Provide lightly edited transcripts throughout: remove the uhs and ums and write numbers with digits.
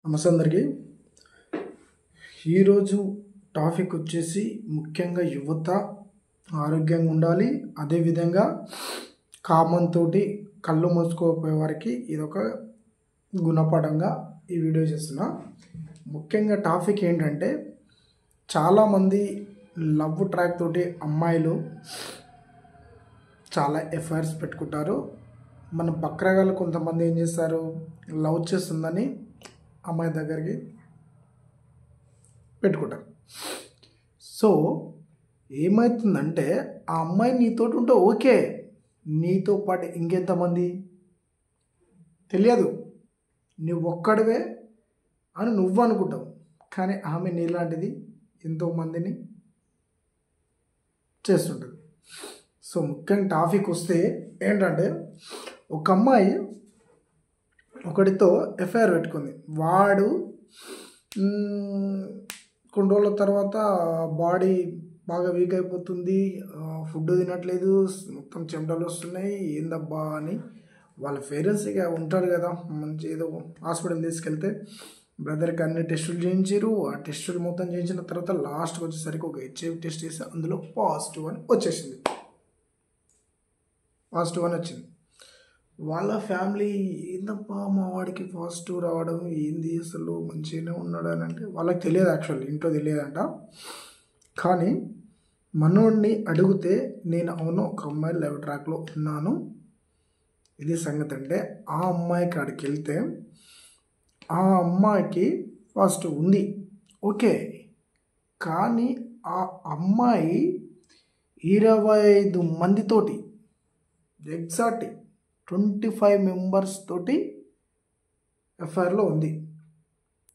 నమస్తే అందరికీ. ఈరోజు టాపిక్ వచ్చేసి ముఖ్యంగా యువత ఆరోగ్యంగా ఉండాలి, అదేవిధంగా కామన్ తోటి కళ్ళు మూసుకోపోయే వారికి ఇదొక గుణపాఠంగా ఈ వీడియో చేస్తున్నా. ముఖ్యంగా టాపిక్ ఏంటంటే, చాలామంది లవ్ ట్రాక్ తోటి అమ్మాయిలు చాలా ఎఫ్ఐఆర్స్ పెట్టుకుంటారు. మన బక్రగాళ్ళు కొంతమంది ఏం చేస్తారు, లవ్ చేస్తుందని అమ్మాయి దగ్గరికి పెట్టుకుంటారు. సో ఏమవుతుందంటే, ఆ అమ్మాయి నీతోటి ఉంటే ఓకే, నీతో పాటు ఇంకెంతమంది తెలియదు, నువ్వు ఒక్కడివే అని నువ్వు అనుకుంటావు, కానీ ఆమె నీలాంటిది ఎంతోమందిని చేస్తుంటుంది. సో ముఖ్యంగా టాపిక్ వస్తే ఏంటంటే, ఒక అమ్మాయి ఒకటితో ఎఫ్ఐఆర్ పెట్టుకుంది. వాడు కొన్ని రోజుల తర్వాత బాడీ బాగా వీక్ అయిపోతుంది, ఫుడ్ తినట్లేదు, మొత్తం చెమటలు వస్తున్నాయి, ఏందబ్బా అని వాళ్ళ పేరెంట్స్ ఇక ఉంటారు కదా, మంచి ఏదో హాస్పిటల్ తీసుకెళ్తే బ్రదర్కి అన్ని టెస్టులు చేయించారు. ఆ టెస్టులు మొత్తం చేయించిన తర్వాత లాస్ట్కి వచ్చేసరికి ఒక హెచ్ఐవి టెస్ట్ చేసి అందులో పాజిటివ్ అని వచ్చింది. వాళ్ళ ఫ్యామిలీ ఏందబ్బా మా వాడికి పాజిటివ్ రావడం ఏంది, అసలు మంచిగానే ఉన్నాడు అని అంటే వాళ్ళకి తెలియదు, యాక్చువల్లీ ఇంట్లో తెలియదంట. కానీ మనోడిని అడిగితే నేను అవును ఒక అమ్మాయి లవ్ ట్రాక్లో ఉన్నాను, ఇది సంగతి అంటే, ఆ అమ్మాయి కాడికి వెళ్తే ఆ అమ్మాయికి పాజిటివ్ ఉంది ఓకే, కానీ ఆ అమ్మాయి 25 మందితోటి ఎగ్జాక్ట్ 25 మెంబర్స్ తోటి ఎఫ్ఐఆర్లో ఉంది.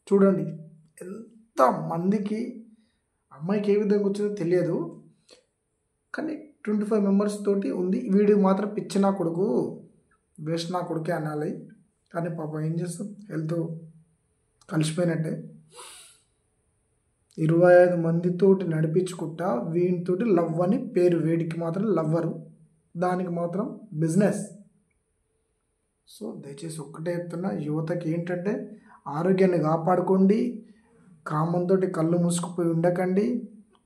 చూడండి ఎంత మందికి అమ్మాయికి ఏ విధంగా వచ్చిందో తెలియదు, కానీ 25 మెంబర్స్ తోటి ఉంది. వీడికి మాత్రం పిచ్చి నా కొడుకు, వేస్ట్ నా కొడుకే అనాలి. కానీ పాపం ఏం చేస్తాం, హెల్త్ కలిసిపోయినట్టే. 25 మందితోటి నడిపించుకుంటా వీటితోటి లవ్ అని పేరు, వేడికి మాత్రం లవ్వరు, దానికి మాత్రం బిజినెస్. సో దయచేసి ఒక్కటే చెప్తున్నా, యువతకి ఏంటంటే ఆరోగ్యాన్ని కాపాడుకోండి, కామంతో కళ్ళు మూసుకుపోయి ఉండకండి,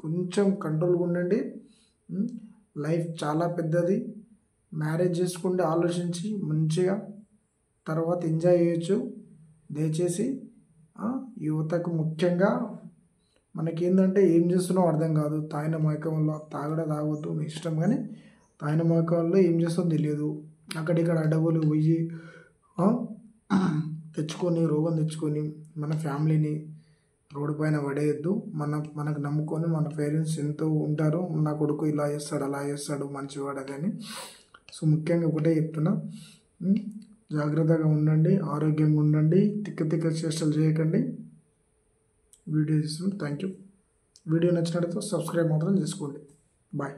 కొంచెం కంట్రోల్గా ఉండండి. లైఫ్ చాలా పెద్దది, మ్యారేజ్ చేసుకోండి ఆలోచించి మంచిగా, తర్వాత ఎంజాయ్ చేయొచ్చు. దయచేసి యువతకు ముఖ్యంగా మనకేంటంటే ఏం చేస్తున్నామో అర్థం కాదు, తాగిన మైకంలో తాగొద్దు మీ ఇష్టం, కానీ తాగిన మైకంలో ఏం చేస్తుందో తెలియదు, అక్కడిక్కడ అడవులు పోయి రోగం తెచ్చుకొని మన ఫ్యామిలీని రోడ్డు పైన పడేయద్దు. మనకు నమ్ముకొని మన పేరెంట్స్ ఎంతో ఉంటారు, నా కొడుకు ఇలా చేస్తాడు అలా చేస్తాడు మంచివాడు అదని. సో ముఖ్యంగా ఒకటే చెప్తున్నా, జాగ్రత్తగా ఉండండి, ఆరోగ్యంగా ఉండండి, తిక్క చేష్టలు చేయకండి. వీడియో చూస్తున్నాం, థ్యాంక్ యూ. వీడియో నచ్చినట్లయితే సబ్స్క్రైబ్ మాత్రం చేసుకోండి. బాయ్.